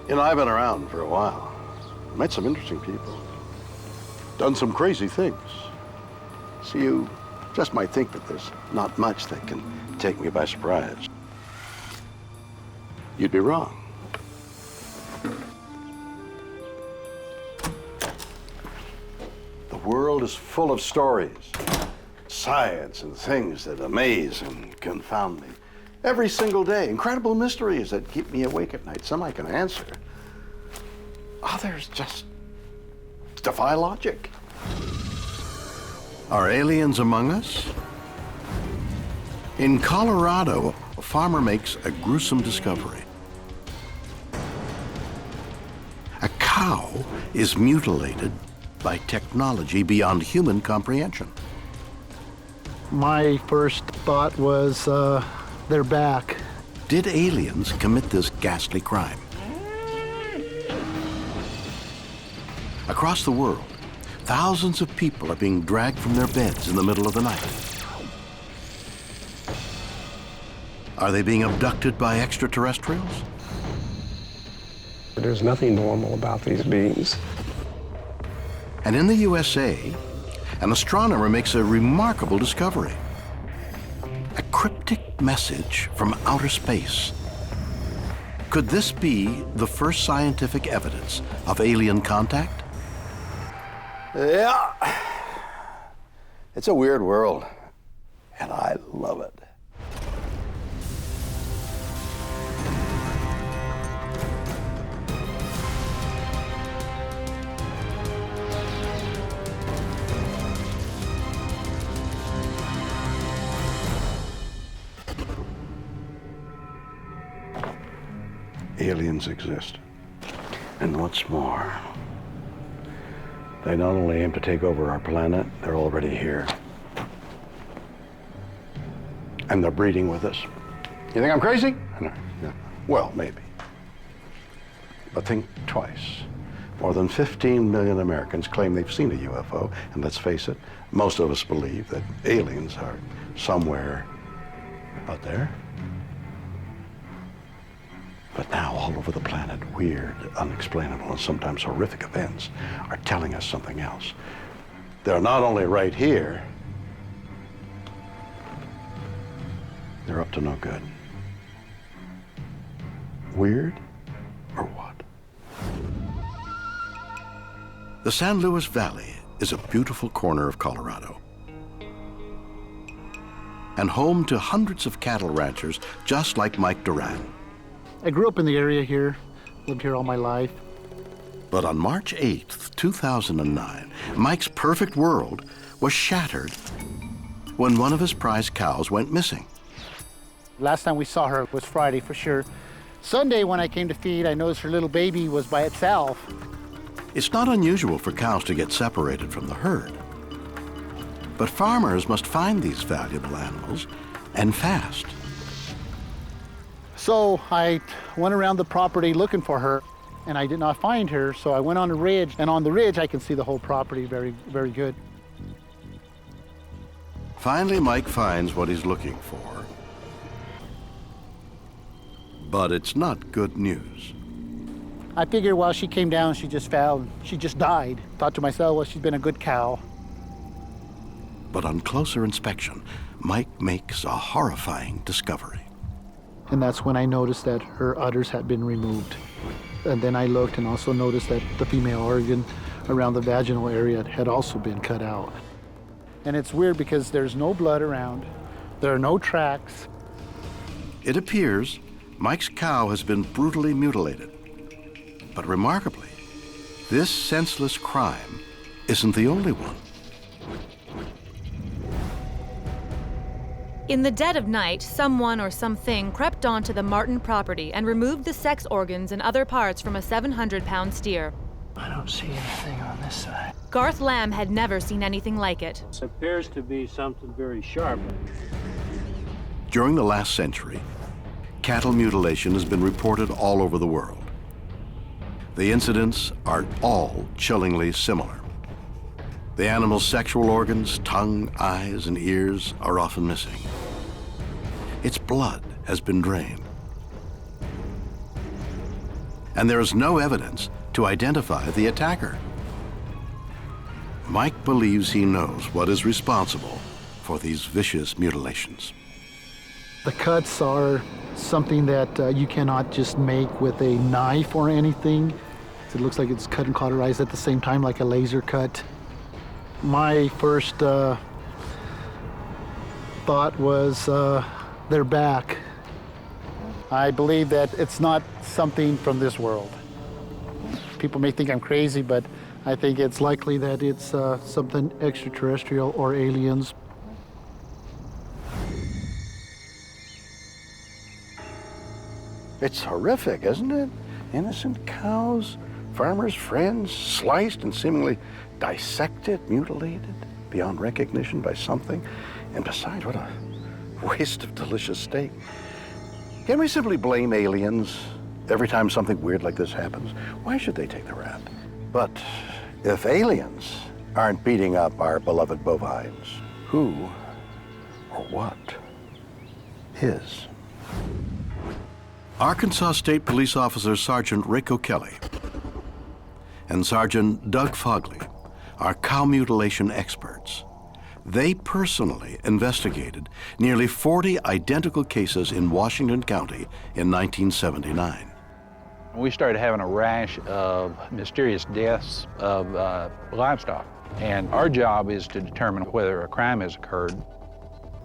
You know, I've been around for a while. Met some interesting people. Done some crazy things. So you just might think that there's not much that can take me by surprise. You'd be wrong. The world is full of stories, science and things that amaze and confound me. Every single day, incredible mysteries that keep me awake at night. Some I can answer. Others just defy logic. Are aliens among us? In Colorado, a farmer makes a gruesome discovery. A cow is mutilated by technology beyond human comprehension. My first thought was they're back. Did aliens commit this ghastly crime? Across the world, thousands of people are being dragged from their beds in the middle of the night. Are they being abducted by extraterrestrials? There's nothing normal about these beings. And in the USA, an astronomer makes a remarkable discovery. A cryptic message from outer space. Could this be the first scientific evidence of alien contact? Yeah. It's a weird world, and I love it. Aliens exist. And what's more, they not only aim to take over our planet, they're already here. And they're breeding with us. You think I'm crazy? No. Well, maybe. But think twice. More than 15 million Americans claim they've seen a UFO, and let's face it, most of us believe that aliens are somewhere out there. But now, all over the planet, weird, unexplainable, and sometimes horrific events are telling us something else. They're not only right here, they're up to no good. Weird, or what? The San Luis Valley is a beautiful corner of Colorado, and home to hundreds of cattle ranchers just like Mike Duran. I grew up in the area here, lived here all my life. But on March 8th, 2009, Mike's perfect world was shattered when one of his prized cows went missing. Last time we saw her was Friday for sure. Sunday when I came to feed, I noticed her little baby was by itself. It's not unusual for cows to get separated from the herd. But farmers must find these valuable animals, and fast. So I went around the property looking for her, and I did not find her, so I went on a ridge, and on the ridge I can see the whole property very, very good. Finally, Mike finds what he's looking for. But it's not good news. I figured while she came down, she just fell, she just died. Thought to myself, well, she's been a good cow. But on closer inspection, Mike makes a horrifying discovery. And that's when I noticed that her udders had been removed. And then I looked and also noticed that the female organ around the vaginal area had also been cut out. And it's weird because there's no blood around, there are no tracks. It appears Mike's cow has been brutally mutilated. But remarkably, this senseless crime isn't the only one. In the dead of night, someone or something crept onto the Martin property and removed the sex organs and other parts from a 700-pound steer. I don't see anything on this side. Garth Lamb had never seen anything like it. It appears to be something very sharp. During the last century, cattle mutilation has been reported all over the world. The incidents are all chillingly similar. The animal's sexual organs, tongue, eyes, and ears are often missing. Its blood has been drained. and there is no evidence to identify the attacker. Mike believes he knows what is responsible for these vicious mutilations. The cuts are something that you cannot just make with a knife or anything. It looks like it's cut and cauterized at the same time, like a laser cut. My first thought was they're back. I believe that it's not something from this world. People may think I'm crazy, but I think it's likely that it's something extraterrestrial or aliens. It's horrific, isn't it? Innocent cows, farmers' friends, sliced and seemingly dissected, mutilated beyond recognition by something. And besides, what a waste of delicious steak. Can we simply blame aliens every time something weird like this happens? Why should they take the rap? But if aliens aren't beating up our beloved bovines, who or what is? Arkansas State Police Officer Sergeant Rick O'Kelly and Sergeant Doug Fogley are cow mutilation experts. They personally investigated nearly 40 identical cases in Washington County in 1979. We started having a rash of mysterious deaths of livestock, and our job is to determine whether a crime has occurred.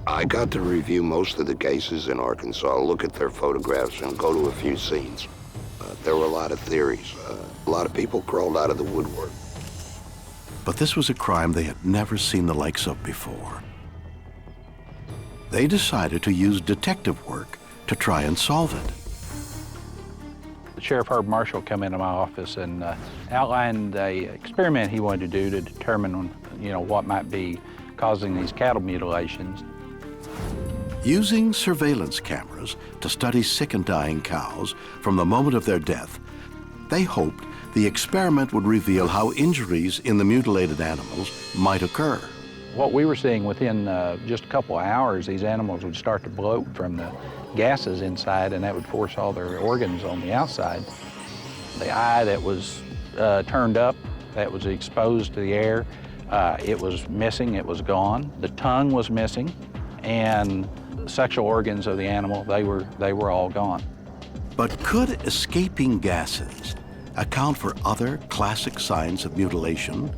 I got to review most of the cases in Arkansas, look at their photographs, and go to a few scenes. There were a lot of theories. A lot of people crawled out of the woodwork. But this was a crime they had never seen the likes of before. They decided to use detective work to try and solve it. Sheriff Herb Marshall came into my office and outlined an experiment he wanted to do to determine, what might be causing these cattle mutilations. Using surveillance cameras to study sick and dying cows from the moment of their death, they hoped the experiment would reveal how injuries in the mutilated animals might occur. What we were seeing within just a couple of hours, these animals would start to bloat from the gases inside, and that would force all their organs on the outside. The eye that was turned up, that was exposed to the air, it was missing, it was gone. The tongue was missing, and sexual organs of the animal, they were all gone. But could escaping gases account for other classic signs of mutilation?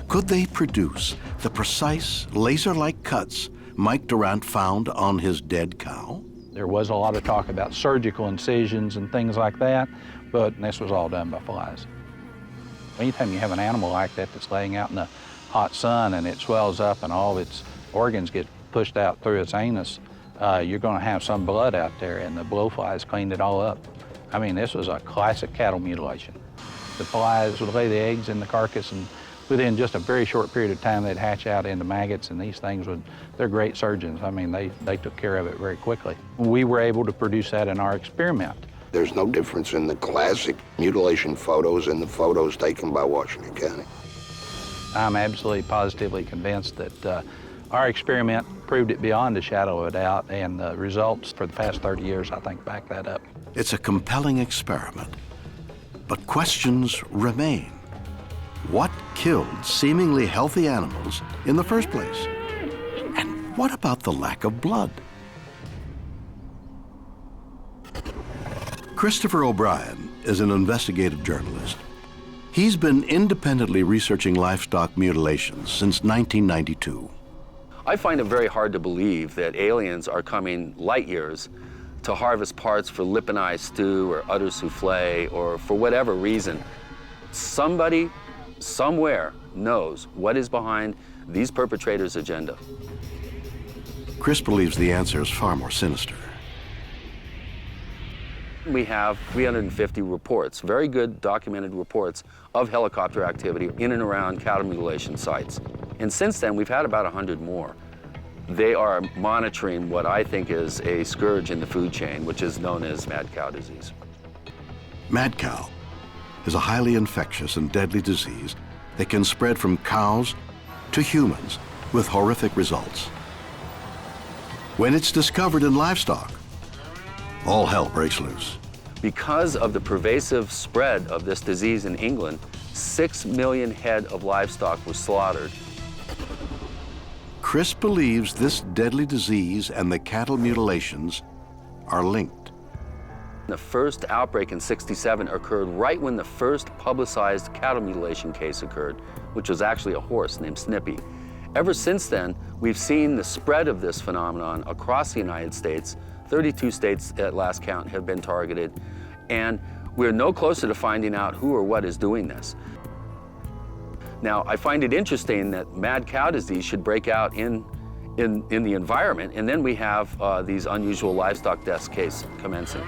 Could they produce the precise laser-like cuts Mike Durant found on his dead cow? There was a lot of talk about surgical incisions and things like that, but this was all done by flies. Anytime you have an animal like that that's laying out in the hot sun and it swells up and all of its organs get pushed out through its anus, you're going to have some blood out there, and the blowflies cleaned it all up. I mean, this was a classic cattle mutilation. The flies would lay the eggs in the carcass, and within just a very short period of time, they'd hatch out into maggots, and these things they're great surgeons. I mean, they took care of it very quickly. We were able to produce that in our experiment. There's no difference in the classic mutilation photos and the photos taken by Washington County. I'm absolutely positively convinced that our experiment proved it beyond a shadow of a doubt, and the results for the past 30 years, I think, back that up. It's a compelling experiment, but questions remain. What killed seemingly healthy animals in the first place? And what about the lack of blood? Christopher O'Brien is an investigative journalist. He's been independently researching livestock mutilations since 1992. I find it very hard to believe that aliens are coming light years to harvest parts for lip and eye stew or udder souffle, or for whatever reason. Somebody, somewhere, knows what is behind these perpetrators' agenda. Chris believes the answer is far more sinister. We have 350 reports, very good documented reports of helicopter activity in and around cattle mutilation sites. And since then, we've had about 100 more. They are monitoring what I think is a scourge in the food chain, which is known as mad cow disease. Mad cow is a highly infectious and deadly disease that can spread from cows to humans with horrific results. When it's discovered in livestock, all hell breaks loose. Because of the pervasive spread of this disease in England, 6 million head of livestock were slaughtered. Chris believes this deadly disease and the cattle mutilations are linked. The first outbreak in '67 occurred right when the first publicized cattle mutilation case occurred, which was actually a horse named Snippy. Ever since then, we've seen the spread of this phenomenon across the United States. 32 states at last count have been targeted, and we're no closer to finding out who or what is doing this. Now, I find it interesting that mad cow disease should break out in the environment, and then we have these unusual livestock deaths case commencing.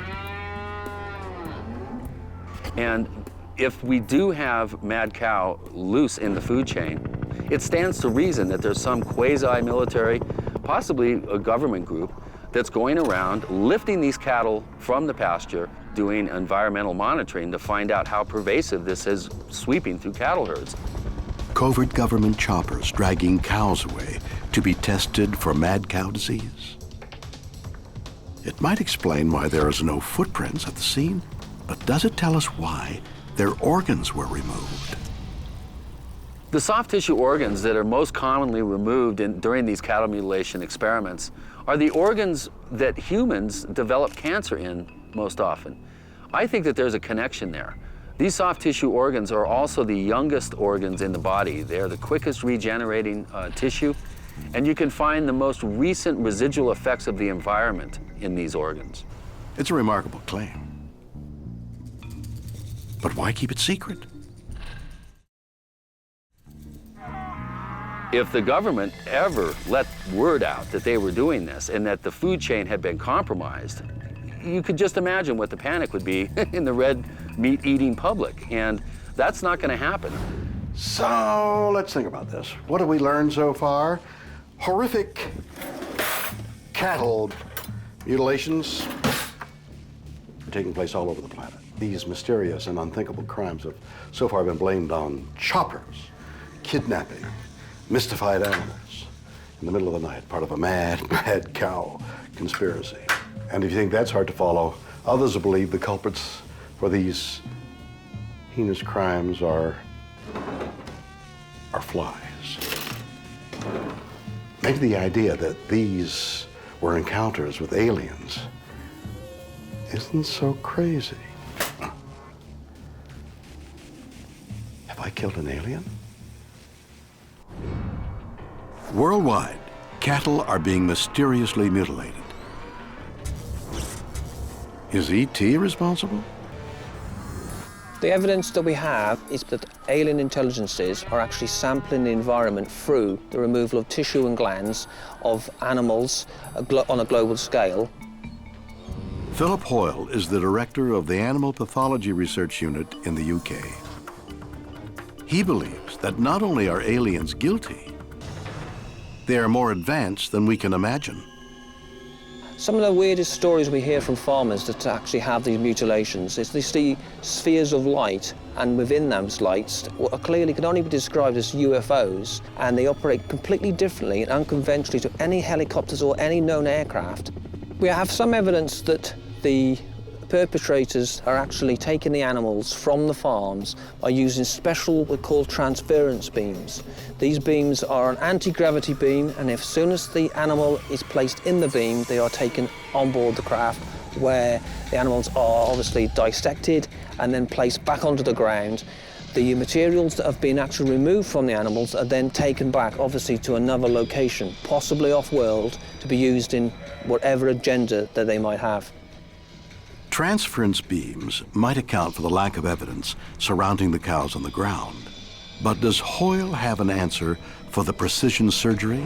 And if we do have mad cow loose in the food chain, it stands to reason that there's some quasi-military, possibly a government group, that's going around lifting these cattle from the pasture, doing environmental monitoring to find out how pervasive this is sweeping through cattle herds. Covert government choppers dragging cows away to be tested for mad cow disease. It might explain why there is no footprints at the scene, but does it tell us why their organs were removed? The soft tissue organs that are most commonly removed during these cattle mutilation experiments are the organs that humans develop cancer in most often. I think that there's a connection there. These soft tissue organs are also the youngest organs in the body. They're the quickest regenerating tissue, and you can find the most recent residual effects of the environment in these organs. It's a remarkable claim. But why keep it secret? If the government ever let word out that they were doing this and that the food chain had been compromised, you could just imagine what the panic would be in the red meat-eating public, and that's not going to happen. So let's think about this. What have we learned so far? Horrific cattle mutilations are taking place all over the planet. These mysterious and unthinkable crimes have so far been blamed on choppers, kidnapping, mystified animals in the middle of the night, part of a mad cow conspiracy. And if you think that's hard to follow, others will believe the culprits for these heinous crimes are flies. Maybe the idea that these were encounters with aliens isn't so crazy. Have I killed an alien? Worldwide, cattle are being mysteriously mutilated. Is E.T. responsible? The evidence that we have is that alien intelligences are actually sampling the environment through the removal of tissue and glands of animals on a global scale. Philip Hoyle is the director of the Animal Pathology Research Unit in the UK. He believes that not only are aliens guilty, they are more advanced than we can imagine. Some of the weirdest stories we hear from farmers that actually have these mutilations is they see spheres of light, and within those lights what clearly can only be described as UFOs, and they operate completely differently and unconventionally to any helicopters or any known aircraft. We have some evidence that the perpetrators are actually taking the animals from the farms by using special, what we call transference beams. These beams are an anti-gravity beam, and as soon as the animal is placed in the beam, they are taken on board the craft, where the animals are obviously dissected and then placed back onto the ground. The materials that have been actually removed from the animals are then taken back, obviously, to another location, possibly off-world, to be used in whatever agenda that they might have. Transference beams might account for the lack of evidence surrounding the cows on the ground. But does Hoyle have an answer for the precision surgery?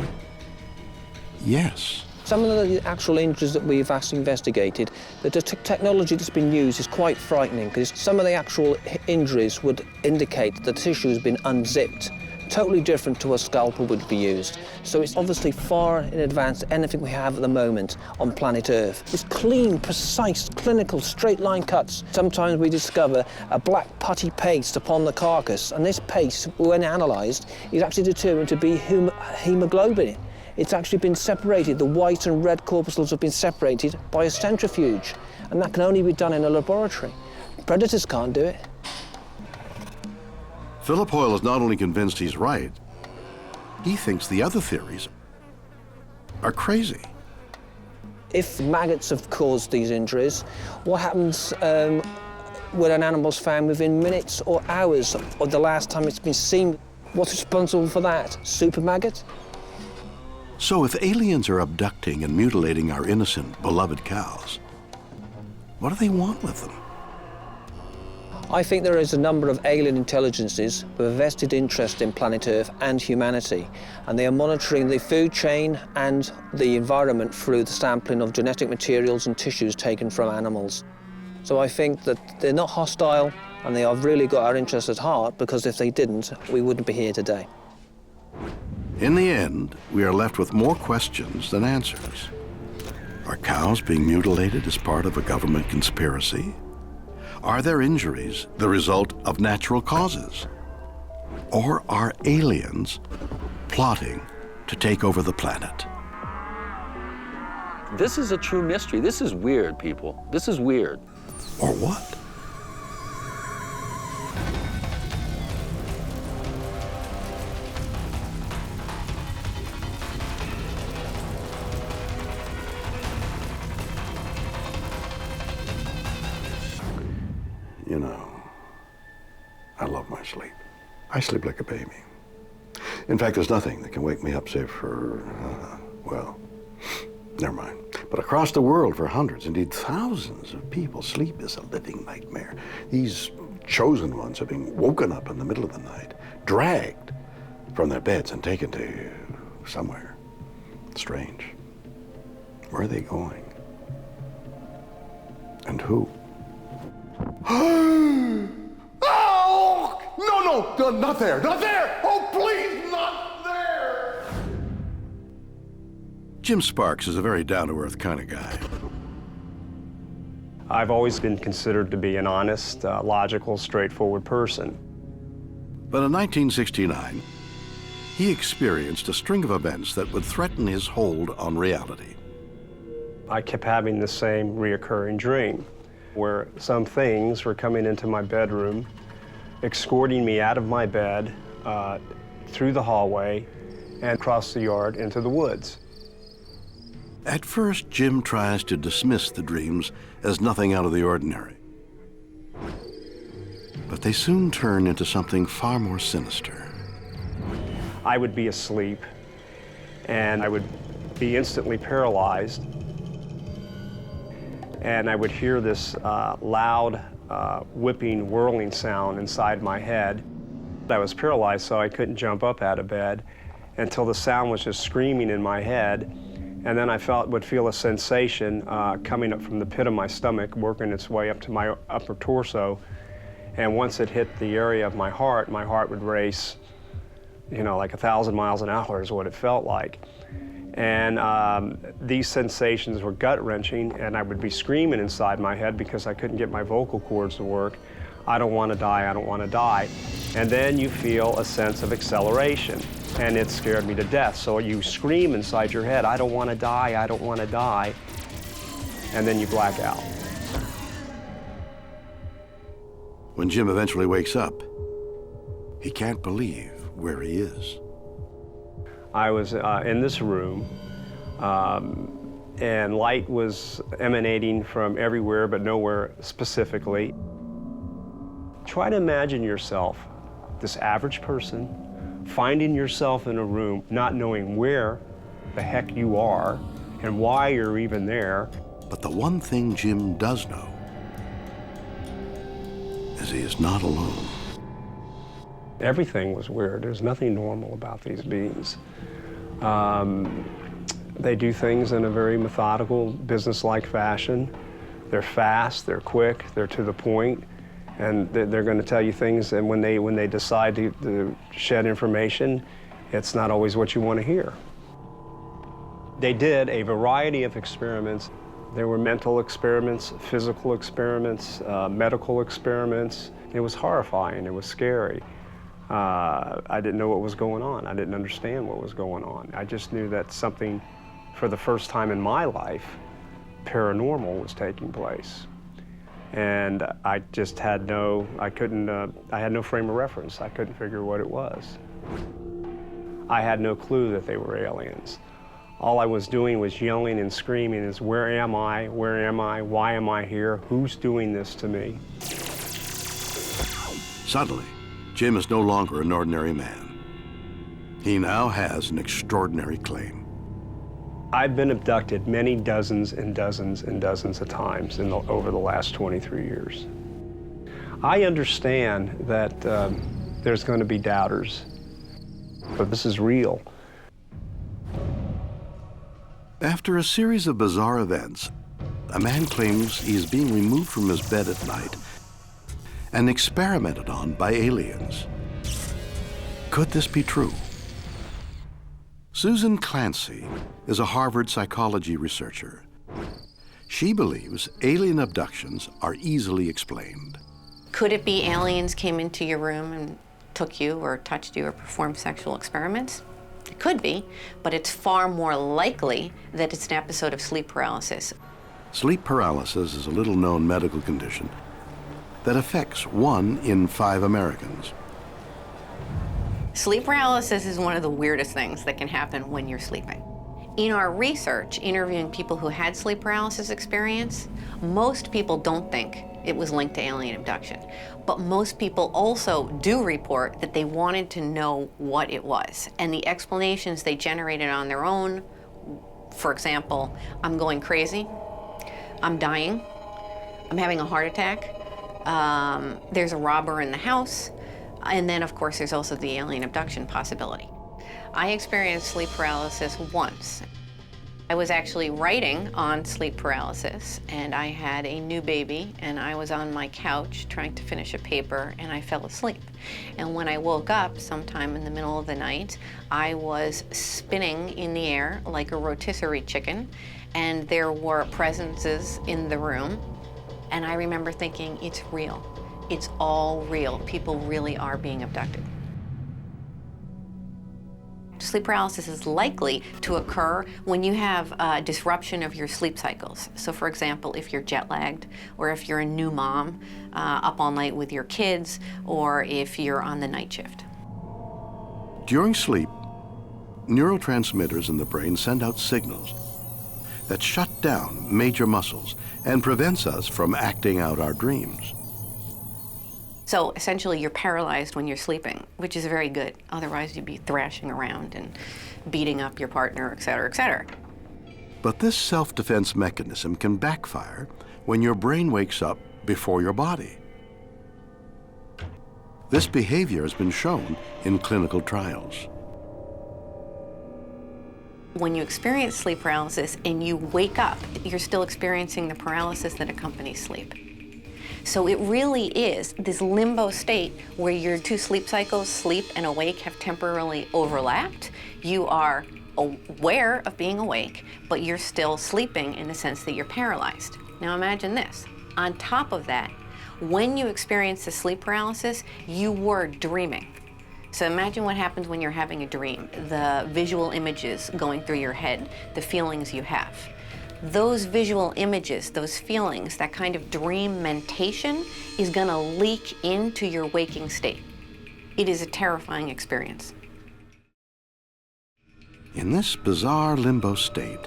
Yes. Some of the actual injuries that we've actually investigated, the technology that's been used is quite frightening, because some of the actual injuries would indicate that the tissue has been unzipped, totally different to a scalpel would be used. So it's obviously far in advance to anything we have at the moment on planet Earth. It's clean, precise, clinical, straight line cuts. Sometimes we discover a black putty paste upon the carcass, and this paste, when analysed, is actually determined to be hemoglobin. It's actually been separated. The white and red corpuscles have been separated by a centrifuge, and that can only be done in a laboratory. Predators can't do it. Philip Hoyle is not only convinced he's right, he thinks the other theories are crazy. If maggots have caused these injuries, what happens when an animal's found within minutes or hours of the last time it's been seen? What's responsible for that? Super maggot? So if aliens are abducting and mutilating our innocent, beloved cows, what do they want with them? I think there is a number of alien intelligences with a vested interest in planet Earth and humanity, and they are monitoring the food chain and the environment through the sampling of genetic materials and tissues taken from animals. So I think that they're not hostile, and they have really got our interests at heart, because if they didn't, we wouldn't be here today. In the end, we are left with more questions than answers. Are cows being mutilated as part of a government conspiracy? Are their injuries the result of natural causes? Or are aliens plotting to take over the planet? This is a true mystery. This is weird, people. This is weird. Or what? You know, I love my sleep. I sleep like a baby. In fact, there's nothing that can wake me up save for, well, never mind. But across the world, for hundreds, indeed thousands of people, sleep is a living nightmare. These chosen ones are being woken up in the middle of the night, dragged from their beds and taken to somewhere strange. Where are they going? And who? Oh! No, not there, not there! Oh, please, not there! Jim Sparks is a very down-to-earth kind of guy. I've always been considered to be an honest, logical, straightforward person. But in 1969, he experienced a string of events that would threaten his hold on reality. I kept having the same reoccurring dream, where some things were coming into my bedroom, escorting me out of my bed, through the hallway, and across the yard into the woods. At first, Jim tries to dismiss the dreams as nothing out of the ordinary. But they soon turn into something far more sinister. I would be asleep, and I would be instantly paralyzed, and I would hear this loud, whipping, whirling sound inside my head. I was paralyzed, so I couldn't jump up out of bed until the sound was just screaming in my head. And then I would feel a sensation coming up from the pit of my stomach, working its way up to my upper torso. And once it hit the area of my heart would race, you know, like 1,000 miles an hour is what it felt like. And these sensations were gut-wrenching, and I would be screaming inside my head because I couldn't get my vocal cords to work. I don't want to die, I don't want to die. And then you feel a sense of acceleration, and it scared me to death. So you scream inside your head, I don't want to die, I don't want to die, and then you black out. When Jim eventually wakes up, he can't believe where he is. I was in this room, and light was emanating from everywhere, but nowhere specifically. Try to imagine yourself, this average person, finding yourself in a room, not knowing where the heck you are and why you're even there. But the one thing Jim does know is he is not alone. Everything was weird. There's nothing normal about these beings. They do things in a very methodical, business-like fashion. They're fast, they're quick, they're to the point, and they're going to tell you things, and when they decide to shed information, it's not always what you want to hear. They did a variety of experiments. There were mental experiments, physical experiments, medical experiments. It was horrifying, it was scary. I didn't know what was going on. I didn't understand what was going on. I just knew that something, for the first time in my life, paranormal was taking place. And I just had I had no frame of reference. I couldn't figure what it was. I had no clue that they were aliens. All I was doing was yelling and screaming is, where am I? Where am I? Why am I here? Who's doing this to me? Suddenly, Jim is no longer an ordinary man. He now has an extraordinary claim. I've been abducted many dozens and dozens and dozens of times over the last 23 years. I understand that there's going to be doubters, but this is real. After a series of bizarre events, a man claims he is being removed from his bed at night and experimented on by aliens. Could this be true? Susan Clancy is a Harvard psychology researcher. She believes alien abductions are easily explained. Could it be aliens came into your room and took you or touched you or performed sexual experiments? It could be, but it's far more likely that it's an episode of sleep paralysis. Sleep paralysis is a little-known medical condition that affects 1 in 5 Americans. Sleep paralysis is one of the weirdest things that can happen when you're sleeping. In our research, interviewing people who had sleep paralysis experience, most people don't think it was linked to alien abduction. But most people also do report that they wanted to know what it was. And the explanations they generated on their own, for example, I'm going crazy, I'm dying, I'm having a heart attack, there's a robber in the house, and then of course there's also the alien abduction possibility. I experienced sleep paralysis once. I was actually writing on sleep paralysis, and I had a new baby, and I was on my couch trying to finish a paper, and I fell asleep. And when I woke up sometime in the middle of the night, I was spinning in the air like a rotisserie chicken, and there were presences in the room. And I remember thinking, it's real. It's all real. People really are being abducted. Sleep paralysis is likely to occur when you have a disruption of your sleep cycles. So for example, if you're jet lagged, or if you're a new mom up all night with your kids, or if you're on the night shift. During sleep, neurotransmitters in the brain send out signals that shut down major muscles and prevents us from acting out our dreams. So essentially you're paralyzed when you're sleeping, which is very good. Otherwise you'd be thrashing around and beating up your partner, et cetera, et cetera. But this self-defense mechanism can backfire when your brain wakes up before your body. This behavior has been shown in clinical trials. When you experience sleep paralysis and you wake up, you're still experiencing the paralysis that accompanies sleep. So it really is this limbo state where your two sleep cycles, sleep and awake, have temporarily overlapped. You are aware of being awake, but you're still sleeping in the sense that you're paralyzed. Now imagine this. On top of that, when you experience the sleep paralysis, you were dreaming. So imagine what happens when you're having a dream, the visual images going through your head, the feelings you have. Those visual images, those feelings, that kind of dream mentation is going to leak into your waking state. It is a terrifying experience. In this bizarre limbo state,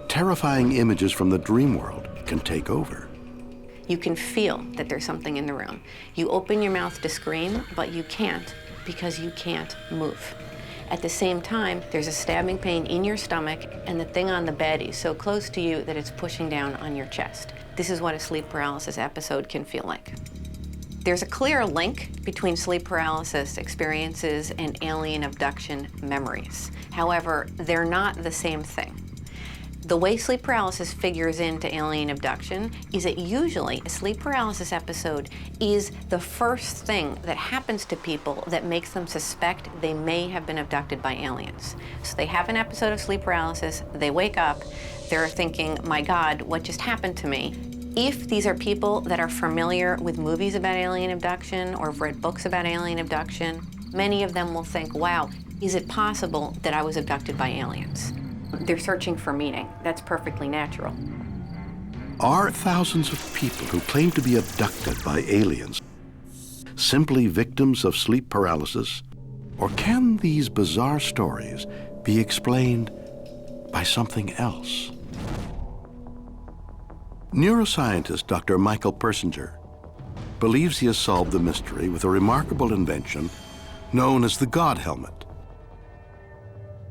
terrifying images from the dream world can take over. You can feel that there's something in the room. You open your mouth to scream, but you can't because you can't move. At the same time, there's a stabbing pain in your stomach, and the thing on the bed is so close to you that it's pushing down on your chest. This is what a sleep paralysis episode can feel like. There's a clear link between sleep paralysis experiences and alien abduction memories. However, they're not the same thing. The way sleep paralysis figures into alien abduction is that usually a sleep paralysis episode is the first thing that happens to people that makes them suspect they may have been abducted by aliens. So they have an episode of sleep paralysis, they wake up, they're thinking, my God, what just happened to me? If these are people that are familiar with movies about alien abduction or have read books about alien abduction, Many of them will think, wow, is it possible that I was abducted by aliens? They're searching for meaning. That's perfectly natural. Are thousands of people who claim to be abducted by aliens simply victims of sleep paralysis? Or can these bizarre stories be explained by something else? Neuroscientist Dr. Michael Persinger believes he has solved the mystery with a remarkable invention known as the God helmet.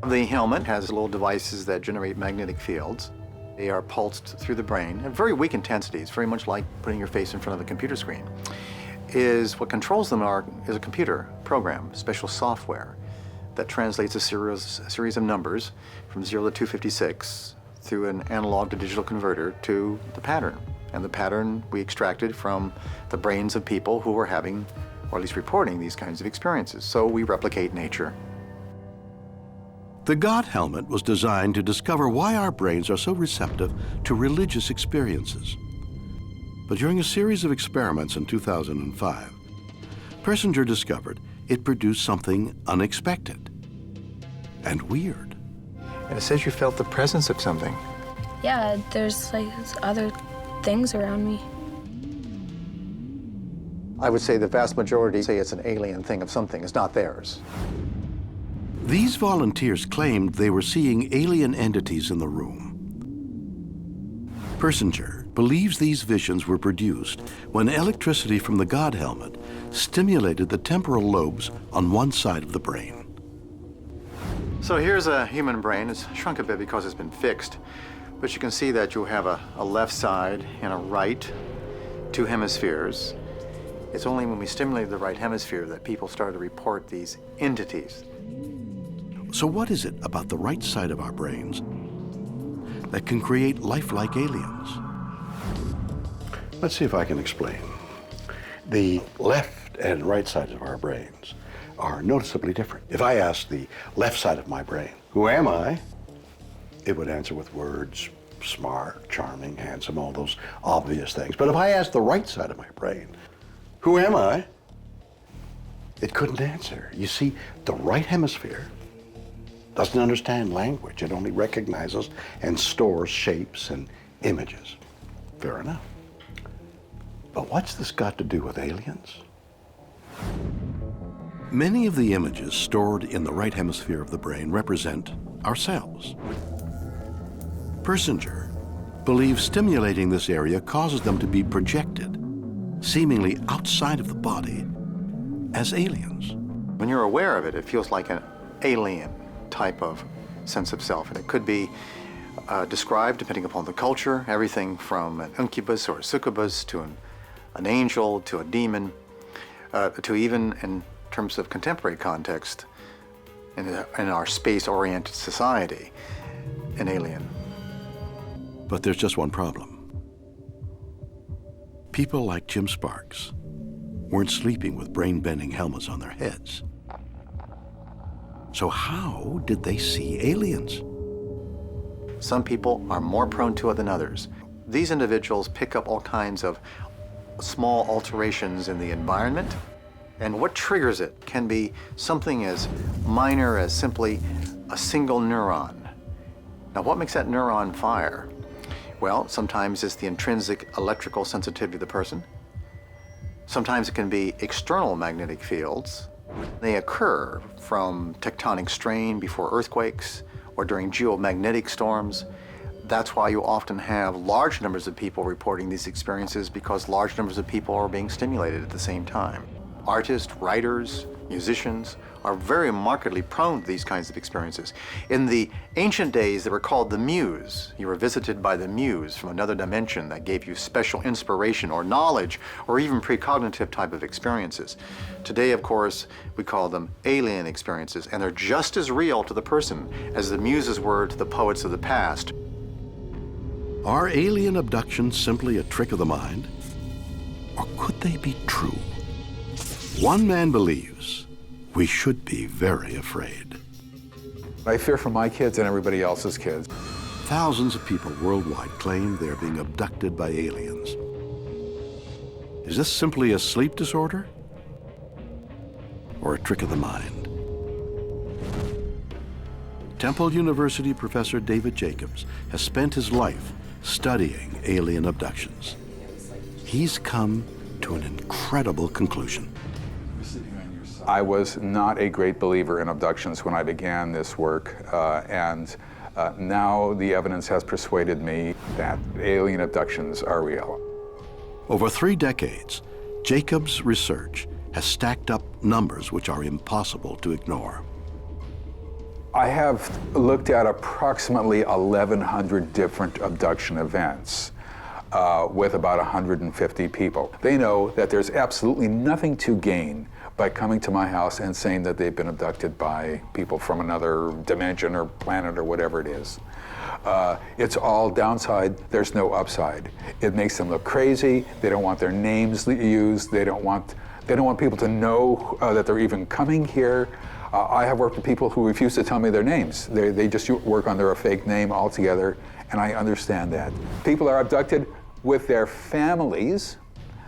The helmet has little devices that generate magnetic fields. They are pulsed through the brain at very weak intensities, very much like putting your face in front of a computer screen. What controls them is a computer program, special software that translates a series of numbers from 0 to 256 through an analog to digital converter to the pattern. And the pattern we extracted from the brains of people who were having, or at least reporting, these kinds of experiences. So we replicate nature. The God helmet was designed to discover why our brains are so receptive to religious experiences. But during a series of experiments in 2005, Persinger discovered it produced something unexpected and weird. And it says you felt the presence of something. Yeah, there's like other things around me. I would say the vast majority say it's an alien thing of something. It's not theirs. These volunteers claimed they were seeing alien entities in the room. Persinger believes these visions were produced when electricity from the God helmet stimulated the temporal lobes on one side of the brain. So here's a human brain. It's shrunk a bit because it's been fixed, but you can see that you'll have a left side and a right, two hemispheres. It's only when we stimulated the right hemisphere that people started to report these entities. So what is it about the right side of our brains that can create lifelike aliens? Let's see if I can explain. The left and right sides of our brains are noticeably different. If I asked the left side of my brain, who am I? It would answer with words, smart, charming, handsome, all those obvious things. But if I asked the right side of my brain, who am I? It couldn't answer. You see, the right hemisphere doesn't understand language. It only recognizes and stores shapes and images. Fair enough. But what's this got to do with aliens? Many of the images stored in the right hemisphere of the brain represent ourselves. Persinger believes stimulating this area causes them to be projected, seemingly outside of the body, as aliens. When you're aware of it, it feels like an alien type of sense of self. And it could be described, depending upon the culture, everything from an incubus or a succubus to an angel to a demon, to even, in terms of contemporary context, in our space-oriented society, an alien. But there's just one problem. People like Jim Sparks weren't sleeping with brain-bending helmets on their heads. So how did they see aliens? Some people are more prone to it than others. These individuals pick up all kinds of small alterations in the environment, and what triggers it can be something as minor as simply a single neuron. Now, what makes that neuron fire? Well, sometimes it's the intrinsic electrical sensitivity of the person. Sometimes it can be external magnetic fields. They occur from tectonic strain before earthquakes or during geomagnetic storms. That's why you often have large numbers of people reporting these experiences, because large numbers of people are being stimulated at the same time. Artists, writers, musicians are very markedly prone to these kinds of experiences. In the ancient days, they were called the muse. You were visited by the muse from another dimension that gave you special inspiration or knowledge or even precognitive type of experiences. Today, of course, we call them alien experiences, and they're just as real to the person as the muses were to the poets of the past. Are alien abductions simply a trick of the mind? Or could they be true? One man believes we should be very afraid. I fear for my kids and everybody else's kids. Thousands of people worldwide claim they're being abducted by aliens. Is this simply a sleep disorder? or a trick of the mind? Temple University professor David Jacobs has spent his life studying alien abductions. He's come to an incredible conclusion. I was not a great believer in abductions when I began this work, and now the evidence has persuaded me that alien abductions are real. Over 3 decades, Jacobs' research has stacked up numbers which are impossible to ignore. I have looked at approximately 1,100 different abduction events with about 150 people. They know that there's absolutely nothing to gain by coming to my house and saying that they've been abducted by people from another dimension or planet or whatever it is. It's all downside, there's no upside. It makes them look crazy, they don't want their names used, they don't want people to know that they're even coming here. I have worked with people who refuse to tell me their names. They just work under a fake name altogether, and I understand that. People are abducted with their families.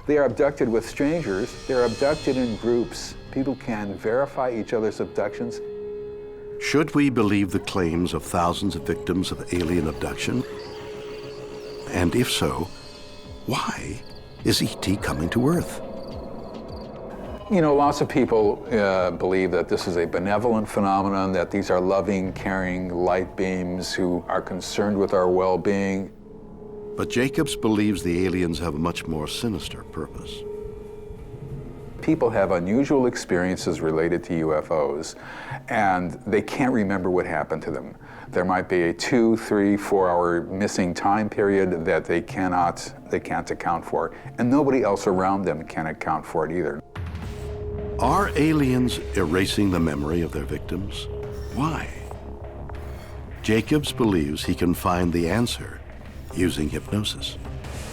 They are abducted with strangers. They're abducted in groups. People can verify each other's abductions. Should we believe the claims of thousands of victims of alien abduction? And if so, why is ET coming to Earth? You know, lots of people believe that this is a benevolent phenomenon, that these are loving, caring light beings who are concerned with our well-being. But Jacobs believes the aliens have a much more sinister purpose. People have unusual experiences related to UFOs, and they can't remember what happened to them. There might be a 2, 3, 4 hour missing time period that they can't account for, and nobody else around them can account for it either. Are aliens erasing the memory of their victims? Why? Jacobs believes he can find the answer using hypnosis.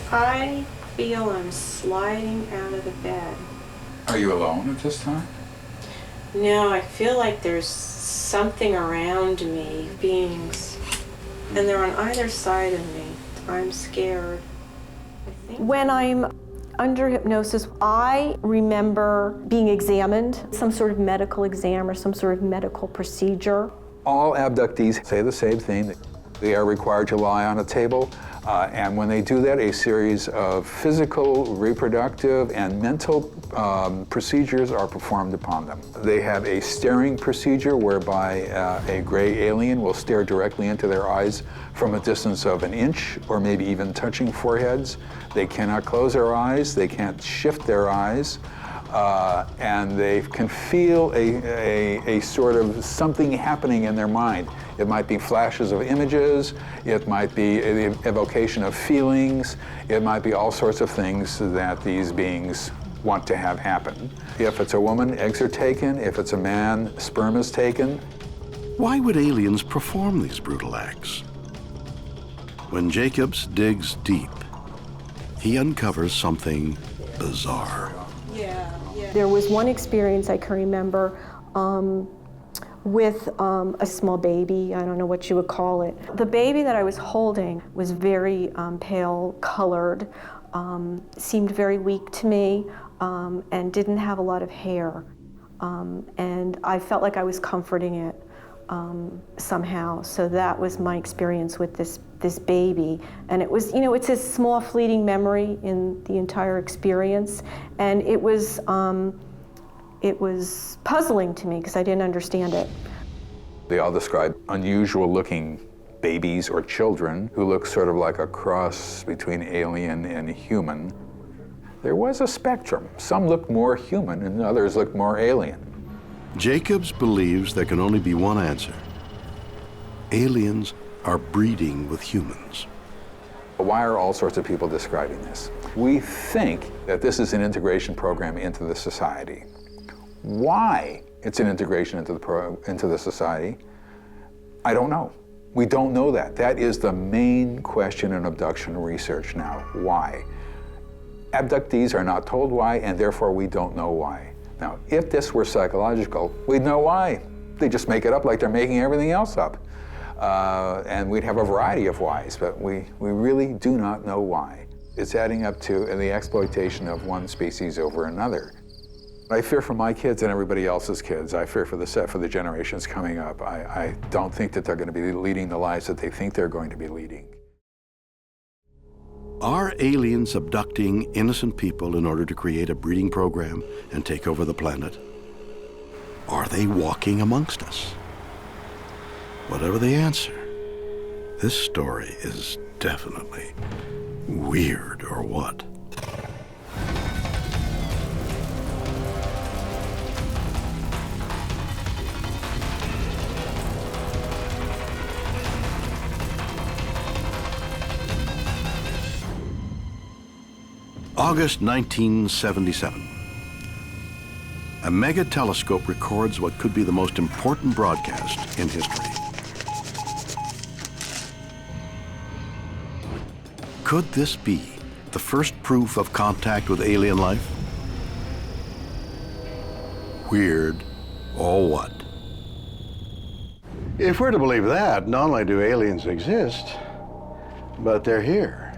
I feel I'm sliding out of the bed. Are you alone at this time? No, I feel like there's something around me, beings, and they're on either side of me. I'm scared. When I'm under hypnosis, I remember being examined, some sort of medical exam or some sort of medical procedure. All abductees say the same thing. They are required to lie on a table, and when they do that, a series of physical, reproductive, and mental procedures are performed upon them. They have a staring procedure whereby a gray alien will stare directly into their eyes from a distance of 1 inch, or maybe even touching foreheads. They cannot close their eyes, they can't shift their eyes, and they can feel a sort of something happening in their mind. It might be flashes of images, it might be an evocation of feelings, it might be all sorts of things that these beings want to have happen. If it's a woman, eggs are taken. If it's a man, sperm is taken. Why would aliens perform these brutal acts? When Jacobs digs deep, he uncovers something bizarre. There was one experience I can remember with a small baby. I don't know what you would call it. The baby that I was holding was very pale colored, seemed very weak to me, and didn't have a lot of hair. And I felt like I was comforting it somehow. So that was my experience with this baby. And it was, you know, it's a small fleeting memory in the entire experience. And it was puzzling to me because I didn't understand it. They all describe unusual looking babies or children who look sort of like a cross between alien and human. There was a spectrum. Some looked more human and others looked more alien. Jacobs believes there can only be one answer. Aliens are breeding with humans. Why are all sorts of people describing this? We think that this is an integration program into the society. Why it's an integration into the society, I don't know. We don't know that. That is the main question in abduction research now. Why? Abductees are not told why, and therefore we don't know why. Now, if this were psychological, we'd know why. They just make it up like they're making everything else up. And we'd have a variety of whys, but we really do not know why. It's adding up to the exploitation of one species over another. I fear for my kids and everybody else's kids. I fear for the generations coming up. I don't think that they're going to be leading the lives that they think they're going to be leading. Are aliens abducting innocent people in order to create a breeding program and take over the planet? Are they walking amongst us? Whatever the answer, this story is definitely weird, or what? August 1977. A mega telescope records what could be the most important broadcast in history. Could this be the first proof of contact with alien life? Weird, or what? If we're to believe that, not only do aliens exist, but they're here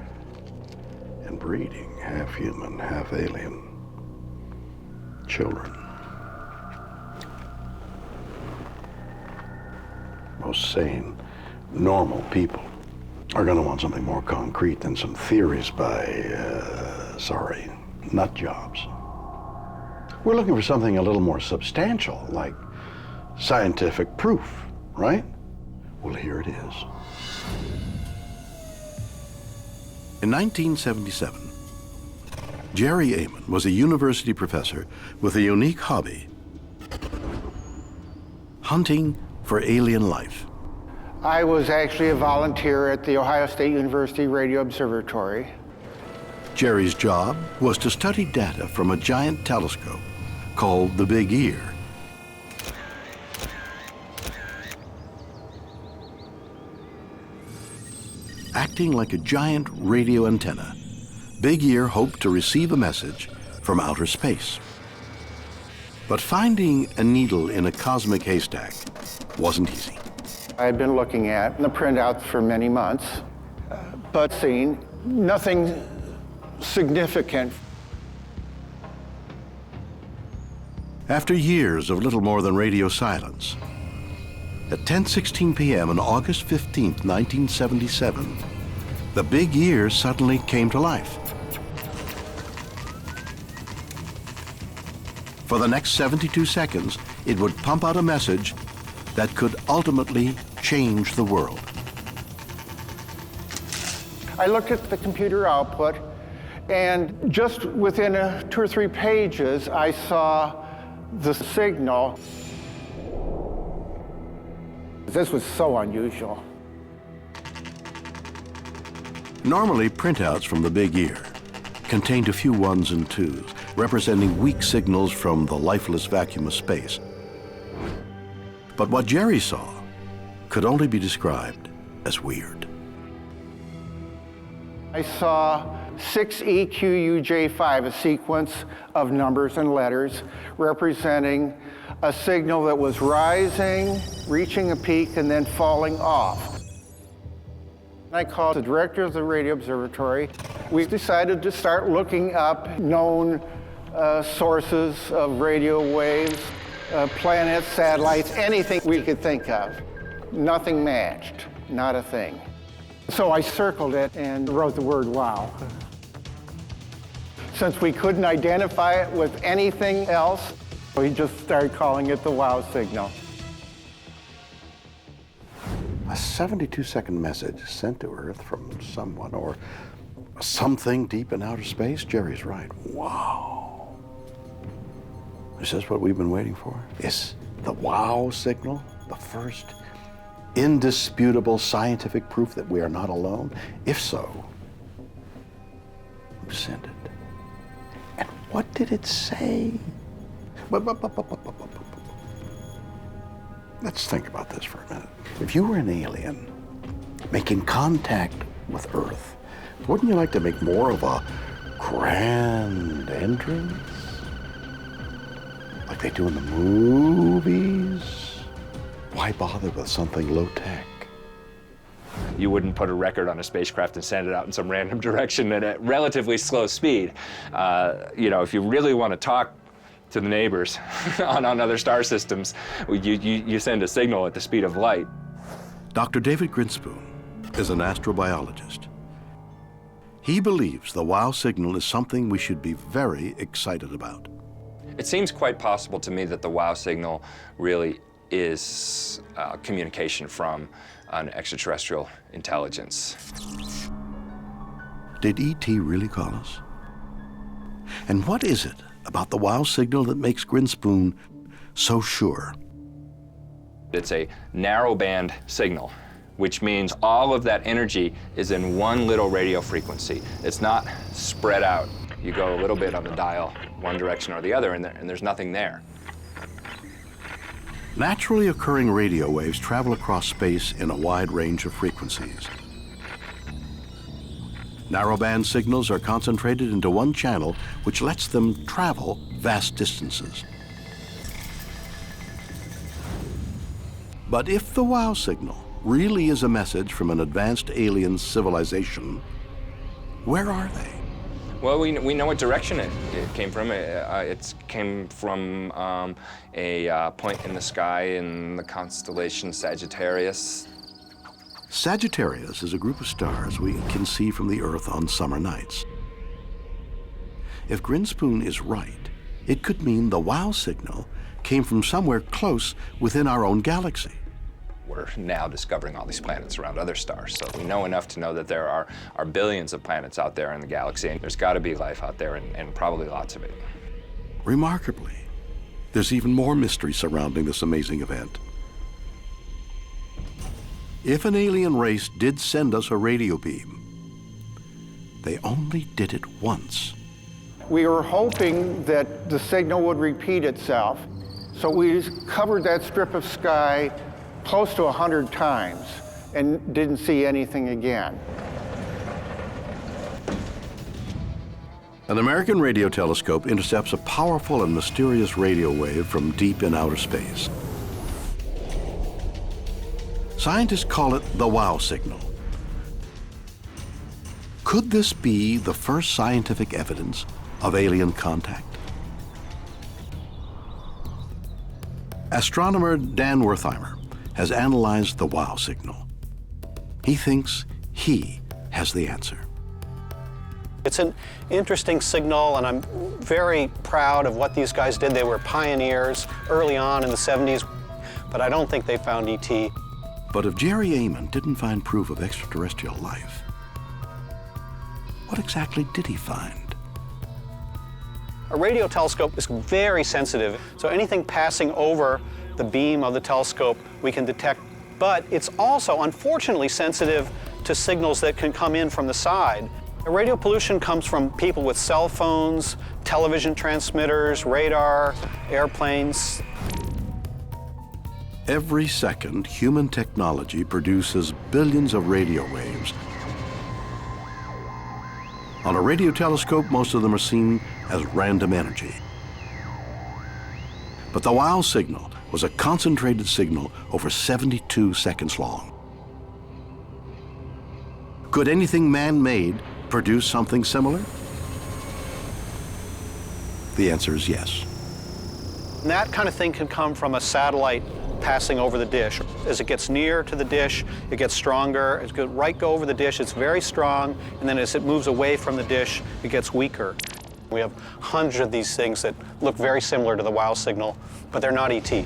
and breeding half human, half alien children. Most sane, normal people are going to want something more concrete than some theories by, nut jobs. We're looking for something a little more substantial, like scientific proof, right? Well, here it is. In 1977, Jerry Amon was a university professor with a unique hobby: hunting for alien life. I was actually a volunteer at the Ohio State University Radio Observatory. Jerry's job was to study data from a giant telescope called the Big Ear. Acting like a giant radio antenna, Big Ear hoped to receive a message from outer space. But finding a needle in a cosmic haystack wasn't easy. I had been looking at the printouts for many months, but seeing nothing significant. After years of little more than radio silence, at 10:16 p.m. on August 15th, 1977, the Big Ear suddenly came to life. For the next 72 seconds, it would pump out a message that could ultimately change the world. I looked at the computer output, and just within 2 or 3 pages, I saw the signal. This was so unusual. Normally, printouts from the Big Ear contained a few ones and twos, representing weak signals from the lifeless vacuum of space. But what Jerry saw could only be described as weird. I saw 6EQUJ5, a sequence of numbers and letters representing a signal that was rising, reaching a peak, and then falling off. I called the director of the radio observatory. We decided to start looking up known sources of radio waves, planets, satellites, anything we could think of. Nothing matched, not a thing. So I circled it and wrote the word wow. Since we couldn't identify it with anything else, we just started calling it the wow signal. A 72-second message sent to Earth from someone or something deep in outer space? Jerry's right. Wow. Is this what we've been waiting for? Is the wow signal the first indisputable scientific proof that we are not alone? If so, who sent it? And what did it say? Let's think about this for a minute. If you were an alien making contact with Earth, wouldn't you like to make more of a grand entrance? Like they do in the movies? Why bother with something low-tech? You wouldn't put a record on a spacecraft and send it out in some random direction at a relatively slow speed. You know, if you really want to talk to the neighbors on other star systems. You send a signal at the speed of light. Dr. David Grinspoon is an astrobiologist. He believes the wow signal is something we should be very excited about. It seems quite possible to me that the wow signal really is communication from an extraterrestrial intelligence. Did E.T. really call us? And what is it about the wow signal that makes Grinspoon so sure? It's a narrowband signal, which means all of that energy is in one little radio frequency. It's not spread out. You go a little bit on the dial, one direction or the other, and there's nothing there. Naturally occurring radio waves travel across space in a wide range of frequencies. Narrowband signals are concentrated into one channel, which lets them travel vast distances. But if the wow signal really is a message from an advanced alien civilization, where are they? Well, we know what direction it came from. It came from a point in the sky in the constellation Sagittarius. Sagittarius is a group of stars we can see from the Earth on summer nights. If Grinspoon is right, it could mean the wow signal came from somewhere close within our own galaxy. We're now discovering all these planets around other stars, so we know enough to know that there are billions of planets out there in the galaxy, and there's got to be life out there, and probably lots of it. Remarkably, there's even more mystery surrounding this amazing event. If an alien race did send us a radio beam, they only did it once. We were hoping that the signal would repeat itself, so we covered that strip of sky close to 100 times and didn't see anything again. An American radio telescope intercepts a powerful and mysterious radio wave from deep in outer space. Scientists call it the wow signal. Could this be the first scientific evidence of alien contact? Astronomer Dan Wertheimer has analyzed the wow signal. He thinks he has the answer. It's an interesting signal, and I'm very proud of what these guys did. They were pioneers early on in the 70s, but I don't think they found ET. But if Jerry Amon didn't find proof of extraterrestrial life, what exactly did he find? A radio telescope is very sensitive, so anything passing over the beam of the telescope we can detect, but it's also unfortunately sensitive to signals that can come in from the side. The radio pollution comes from people with cell phones, television transmitters, radar, airplanes. Every second, human technology produces billions of radio waves. On a radio telescope, most of them are seen as random energy. But the wow signal was a concentrated signal over 72 seconds long. Could anything man-made produce something similar? The answer is yes. And that kind of thing can come from a satellite passing over the dish. As it gets near to the dish, it gets stronger. As it go over the dish, it's very strong, and then as it moves away from the dish, it gets weaker. We have hundreds of these things that look very similar to the wow signal, but they're not ET.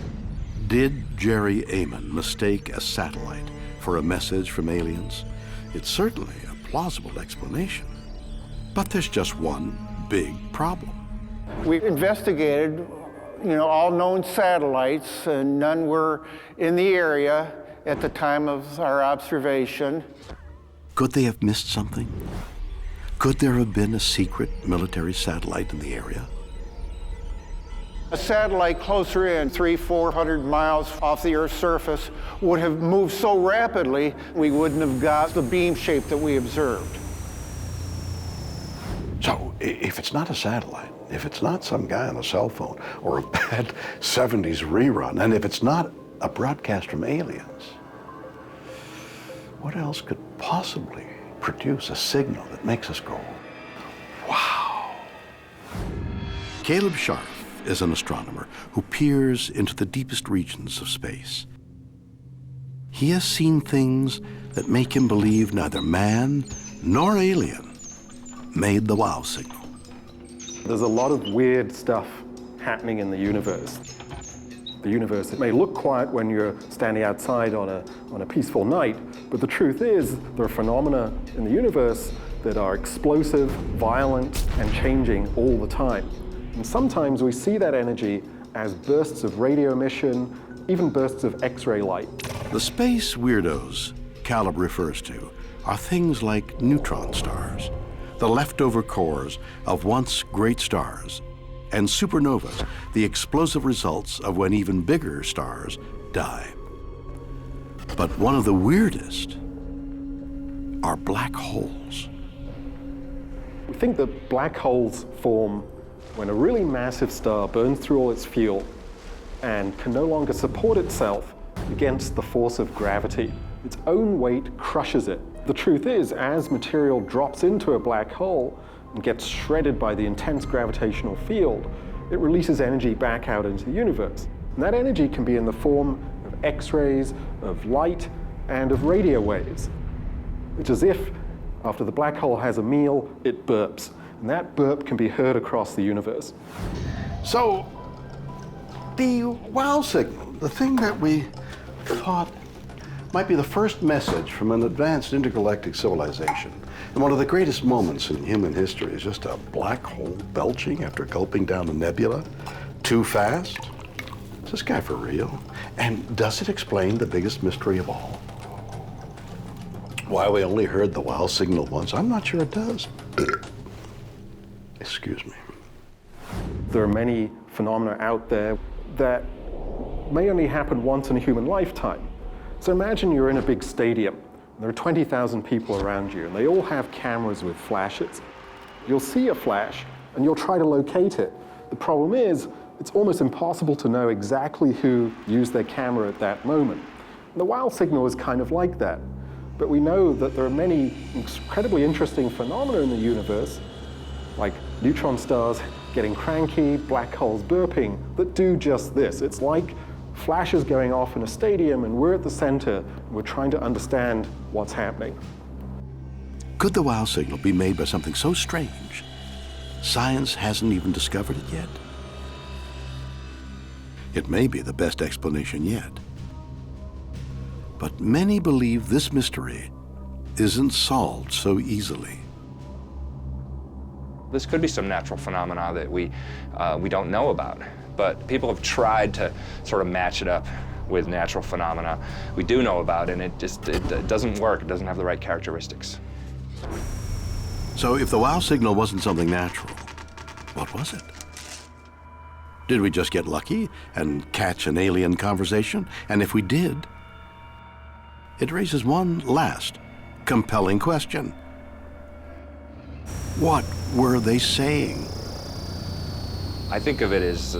Did Jerry Amon mistake a satellite for a message from aliens? It's certainly a plausible explanation. But there's just one big problem. We investigated, all known satellites, and none were in the area at the time of our observation. Could they have missed something? Could there have been a secret military satellite in the area? A satellite closer in, 300-400 miles off the Earth's surface, would have moved so rapidly we wouldn't have got the beam shape that we observed. So, if it's not a satellite, if it's not some guy on a cell phone or a bad 70s rerun, and if it's not a broadcast from aliens, what else could possibly produce a signal that makes us go, wow? Caleb Scharf is an astronomer who peers into the deepest regions of space. He has seen things that make him believe neither man nor alien made the wow signal. There's a lot of weird stuff happening in the universe. The universe, it may look quiet when you're standing outside on a peaceful night, but the truth is there are phenomena in the universe that are explosive, violent, and changing all the time. And sometimes we see that energy as bursts of radio emission, even bursts of X-ray light. The space weirdos Caleb refers to are things like neutron stars, the leftover cores of once great stars, and supernovas, the explosive results of when even bigger stars die. But one of the weirdest are black holes. We think that black holes form when a really massive star burns through all its fuel and can no longer support itself against the force of gravity. Its own weight crushes it. The truth is, as material drops into a black hole and gets shredded by the intense gravitational field, it releases energy back out into the universe. And that energy can be in the form of X-rays, of light, and of radio waves. It's as if, after the black hole has a meal, it burps. And that burp can be heard across the universe. So, the wow signal, the thing that we thought might be the first message from an advanced intergalactic civilization, and one of the greatest moments in human history, is just a black hole belching after gulping down a nebula too fast. Is this guy for real? And does it explain the biggest mystery of all? Why we only heard the wow signal once, I'm not sure it does. Excuse me. There are many phenomena out there that may only happen once in a human lifetime. So imagine you're in a big stadium. There are 20,000 people around you, and they all have cameras with flashes. You'll see a flash, and you'll try to locate it. The problem is, it's almost impossible to know exactly who used their camera at that moment. And the wow signal is kind of like that. But we know that there are many incredibly interesting phenomena in the universe, like neutron stars getting cranky, black holes burping, that do just this. It's like flashes going off in a stadium, and we're at the center, and we're trying to understand what's happening. Could the wow signal be made by something so strange, science hasn't even discovered it yet? It may be the best explanation yet. But many believe this mystery isn't solved so easily. This could be some natural phenomena that we don't know about, but people have tried to sort of match it up with natural phenomena we do know about, and it doesn't work. It doesn't have the right characteristics. So if the wow signal wasn't something natural, what was it? Did we just get lucky and catch an alien conversation? And if we did, it raises one last compelling question. What were they saying? I think of it as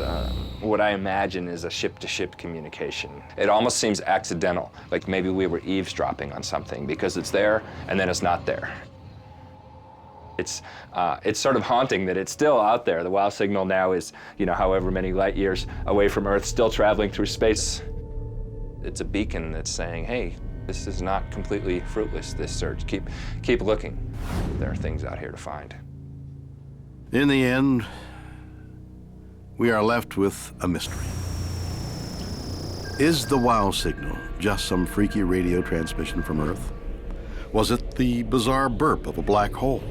what I imagine is a ship-to-ship communication. It almost seems accidental, like maybe we were eavesdropping on something because it's there and then it's not there. It's sort of haunting that it's still out there. The wow signal now is, however many light years away from Earth, still traveling through space. It's a beacon that's saying, hey, this is not completely fruitless, this search. Keep looking. There are things out here to find. In the end, we are left with a mystery. Is the wow signal just some freaky radio transmission from Earth? Was it the bizarre burp of a black hole?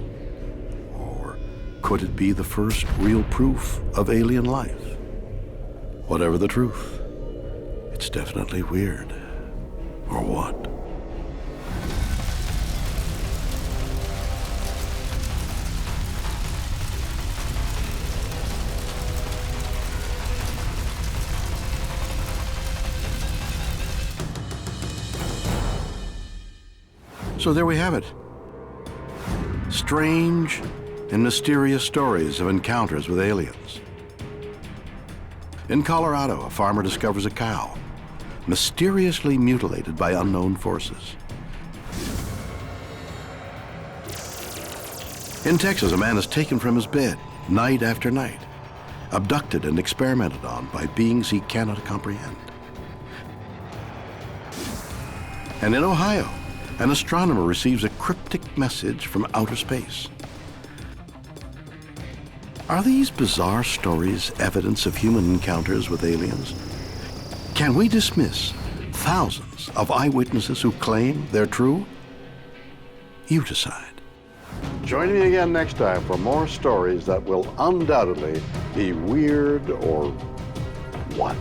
Or could it be the first real proof of alien life? Whatever the truth, it's definitely weird. Or what? So there we have it. Strange and mysterious stories of encounters with aliens. In Colorado, a farmer discovers a cow mysteriously mutilated by unknown forces. In Texas, a man is taken from his bed night after night. abducted and experimented on by beings he cannot comprehend. And in Ohio, an astronomer receives a cryptic message from outer space. Are these bizarre stories evidence of human encounters with aliens? Can we dismiss thousands of eyewitnesses who claim they're true? You decide. Join me again next time for more stories that will undoubtedly be weird or what?